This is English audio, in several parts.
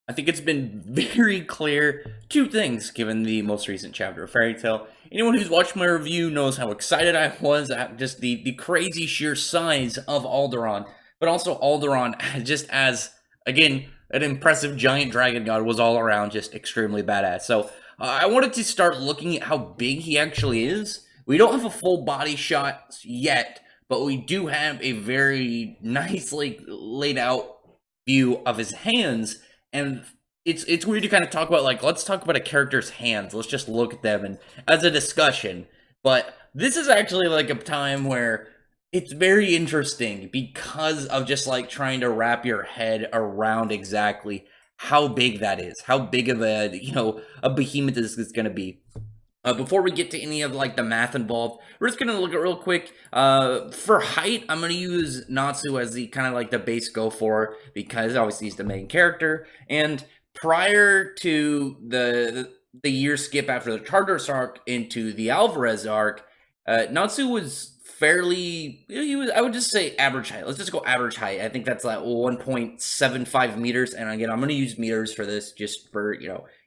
I think it's been very clear two things given the most recent chapter of Fairy Tail. Anyone who's watched my review knows how excited I was at just the crazy sheer size of Alderaan, but also Alderaan just as, again, an impressive giant dragon god was all around just extremely badass. So I wanted to start looking at how big he actually is. We don't have a full body shot yet, but we do have a very nicely laid out view of his hands, and it's weird to kind of talk about, like, let's talk about a character's hands. Let's just look at them and as a discussion. But this is actually like a time where it's very interesting because of just like trying to wrap your head around exactly how big that is, how big of a behemoth this is going to be. Before we get to any of like the math involved, we're just gonna look at real quick. For height, I'm gonna use Natsu as the kind of like the base go for, because obviously he's the main character. And prior to the year skip after the Tartarus arc into the Alvarez arc, Natsu was fairly, he was, I would just say average height. Let's just go average height. I think that's like 1.75 meters. And again, I'm gonna use meters for this just for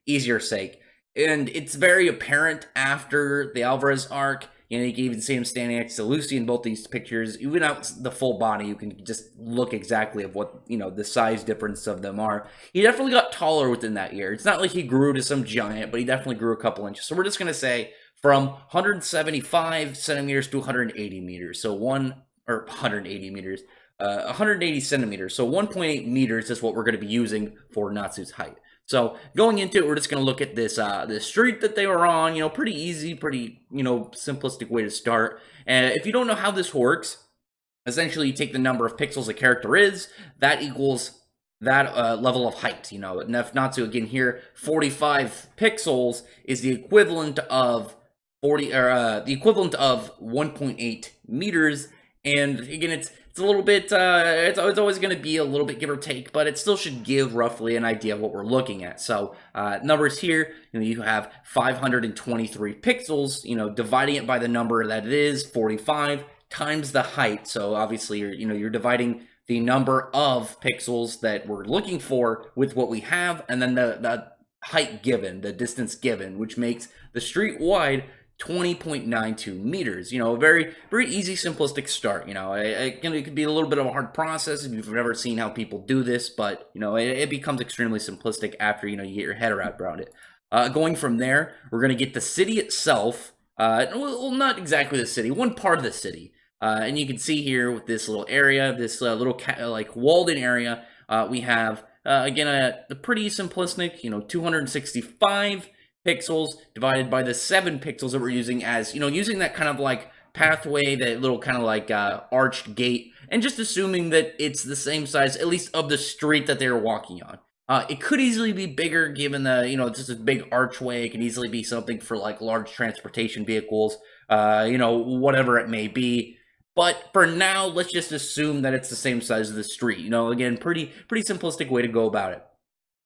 easier sake. And it's very apparent after the Alvarez arc. You can even see him standing next to Lucy in both these pictures. Even out the full body, you can just look exactly of what, the size difference of them are. He definitely got taller within that year. It's not like he grew to some giant, but he definitely grew a couple inches. So we're just going to say from 175 centimeters to 180 meters. So 180 meters. 180 centimeters. So 1.8 meters is what we're going to be using for Natsu's height. So going into it, we're just going to look at this street that they were on. Pretty easy, pretty simplistic way to start. And if you don't know how this works, essentially you take the number of pixels a character is, that equals that level of height. Natsu again here, 45 pixels is the equivalent of 1.8 meters. And again, it's a little bit, it's always going to be a little bit give or take, but it still should give roughly an idea of what we're looking at. So numbers here, you have 523 pixels, dividing it by the number that it is, 45, times the height. So obviously you're dividing the number of pixels that we're looking for with what we have, and then the height given, the distance given, which makes the street wide 20.92 meters. A very, very easy, simplistic start. It could be a little bit of a hard process if you've never seen how people do this, but, it becomes extremely simplistic after, you get your head around it. Going from there, we're going to get the city itself. Well, not exactly the city, one part of the city. And you can see here with this little area, this little like walled-in area, we have, again, a pretty simplistic, 265 pixels divided by the 7 pixels that we're using as, using that kind of like pathway, that little kind of like arched gate, and just assuming that it's the same size, at least of the street that they're walking on. It could easily be bigger given the, just a big archway. It could easily be something for like large transportation vehicles, whatever it may be. But for now, let's just assume that it's the same size as the street. Again, pretty simplistic way to go about it.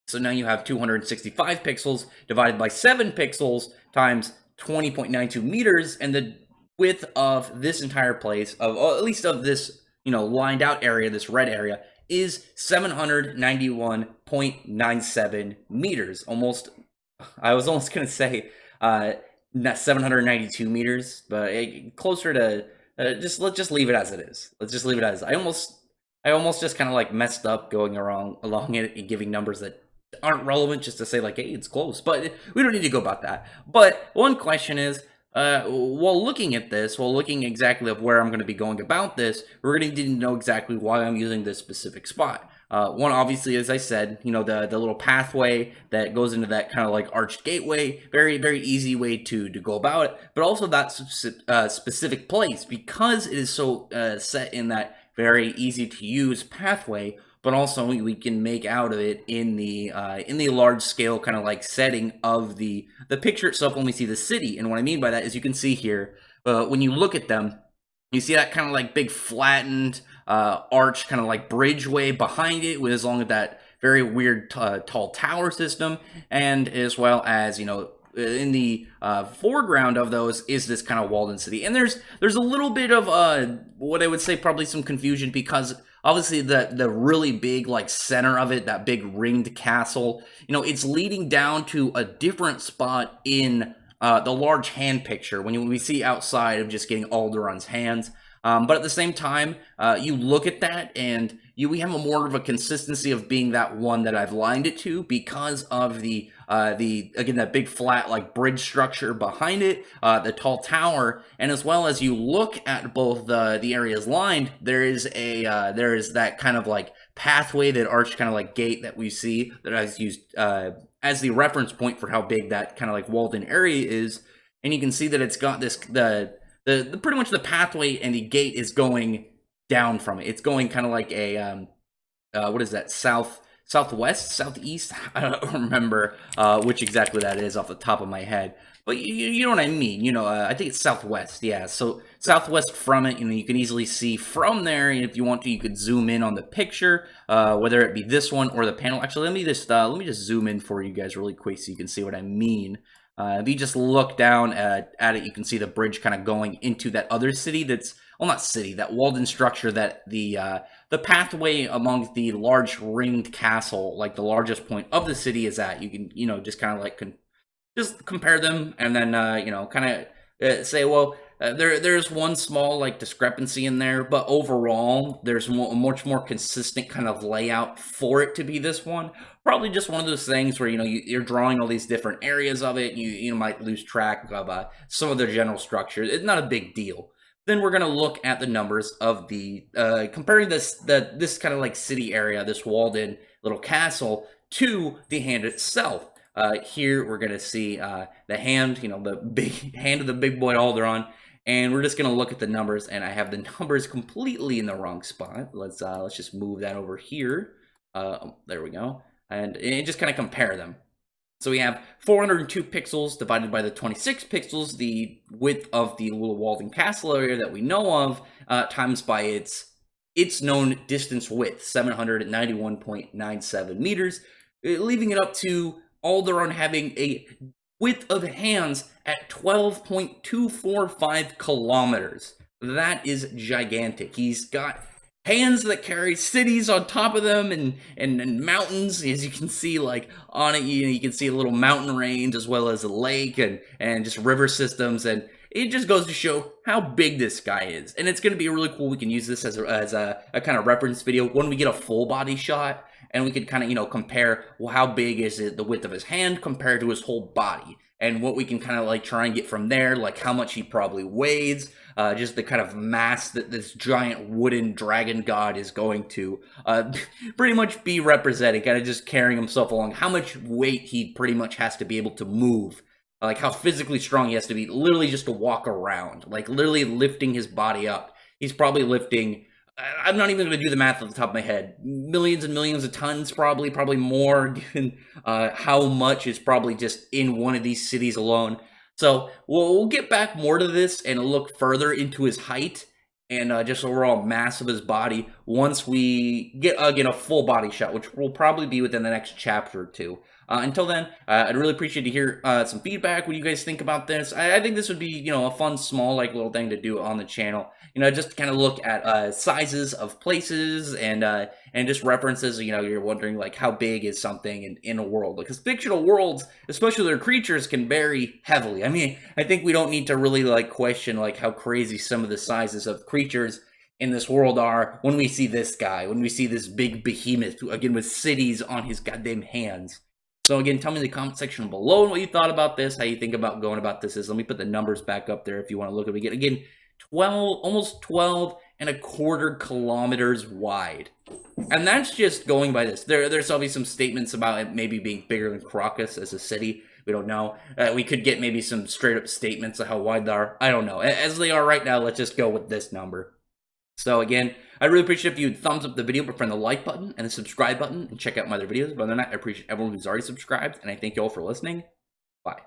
So now you have 265 pixels divided by 7 pixels times 20.92 meters, and the width of this entire place, of at least of this, lined out area, this red area, is 791.97 meters. I was almost going to say not 792 meters, but closer to, let's just leave it as it is. Let's just leave it as, I almost just kind of like messed up going along it and giving numbers that aren't relevant just to say like, hey, it's close, but we don't need to go about that. But one question is, while looking at this, while looking exactly of where I'm going to be going about this, we're going to need to know exactly why I'm using this specific spot. One, obviously, as I said, the little pathway that goes into that kind of like arched gateway, very, very easy way to go about it, but also that specific place, because it is so set in that very easy to use pathway, but also we can make out of it in the large scale kind of like setting of the picture itself when we see the city. And what I mean by that is, you can see here, when you look at them, you see that kind of like big flattened arch, kind of like bridgeway behind it, with as long as that very weird tall tower system, and as well as in the foreground of those is this kind of walled-in city. And there's a little bit of what I would say probably some confusion, because obviously the really big like center of it, that big ringed castle, it's leading down to a different spot in the large hand picture when we see outside of just getting Alderaan's hands. But at the same time, you look at that and we have a more of a consistency of being that one that I've lined it to because of the again, that big flat like bridge structure behind it, the tall tower, and as well as you look at both the areas lined, there is that kind of like pathway, that arched kind of like gate that we see that I've used as the reference point for how big that kind of like walled-in area is, and you can see that it's got this the pretty much the pathway and the gate is going down from it. It's going kind of like a what is that, southwest, southeast? I don't remember which exactly that is off the top of my head, but you know what I mean. I think it's southwest. Yeah, so southwest from it. You can easily see from there. And if you want to, you could zoom in on the picture, whether it be this one or the panel. Actually, let me just zoom in for you guys really quick so you can see what I mean. If you just look down at it, you can see the bridge kind of going into that other city that's, well, not city, that walled-in structure that the pathway among the large ringed castle, like the largest point of the city, is at. You can, just kind of like just compare them, and then, kind of say, well, there's one small like discrepancy in there, but overall there's a much more consistent kind of layout for it to be this one. Probably just one of those things where you're drawing all these different areas of it, you might lose track of some of the general structure. It's not a big deal. Then we're going to look at the numbers of the comparing this kind of like city area, this walled-in little castle, to the hand itself. Here we're going to see the hand, the big hand of the big boy Alderaan, and we're just going to look at the numbers, and I have the numbers completely in the wrong spot. Let's just move that over here. There we go. And just kind of compare them. So we have 402 pixels divided by the 26 pixels, the width of the little walled-in castle area that we know of, times by its known distance width, 791.97 meters, leaving it up to Alderaan having a width of hands at 12.245 kilometers. That is gigantic. He's got hands that carry cities on top of them, and mountains, as you can see, like on it, you can see a little mountain range as well as a lake and just river systems, and it just goes to show how big this guy is. And it's going to be really cool. We can use this as a kind of reference video when we get a full body shot, and we could kind of, compare, well, how big is it, the width of his hand compared to his whole body, and what we can kind of like try and get from there, like how much he probably weighs, just the kind of mass that this giant wooden dragon god is going to pretty much be representing, kind of just carrying himself along, how much weight he pretty much has to be able to move, like how physically strong he has to be, literally just to walk around, like literally lifting his body up. He's probably lifting, I'm not even going to do the math off the top of my head, millions and millions of tons, probably more, given how much is probably just in one of these cities alone. So we'll get back more to this and look further into his height and just overall mass of his body once we get, again, a full body shot, which will probably be within the next chapter or two. Until then, I'd really appreciate to hear some feedback. What do you guys think about this? I think this would be, a fun, small, like, little thing to do on the channel. Just to kind of look at sizes of places and just references. You're wondering, like, how big is something in a world? Because fictional worlds, especially their creatures, can vary heavily. I mean, I think we don't need to really, like, question, like, how crazy some of the sizes of creatures in this world are when we see this guy, when we see this big behemoth, again, with cities on his goddamn hands. So again, tell me in the comment section below what you thought about this, how you think about going about this. Let me put the numbers back up there if you want to look at it again. 12, almost 12.25 kilometers wide. And that's just going by this. There's obviously some statements about it maybe being bigger than Crocus as a city. We don't know. We could get maybe some straight up statements of how wide they are. I don't know. As they are right now, let's just go with this number. So again, I really appreciate if you would thumbs up the video, but friend the like button and the subscribe button, and check out my other videos. But other than that, I appreciate everyone who's already subscribed, and I thank you all for listening. Bye.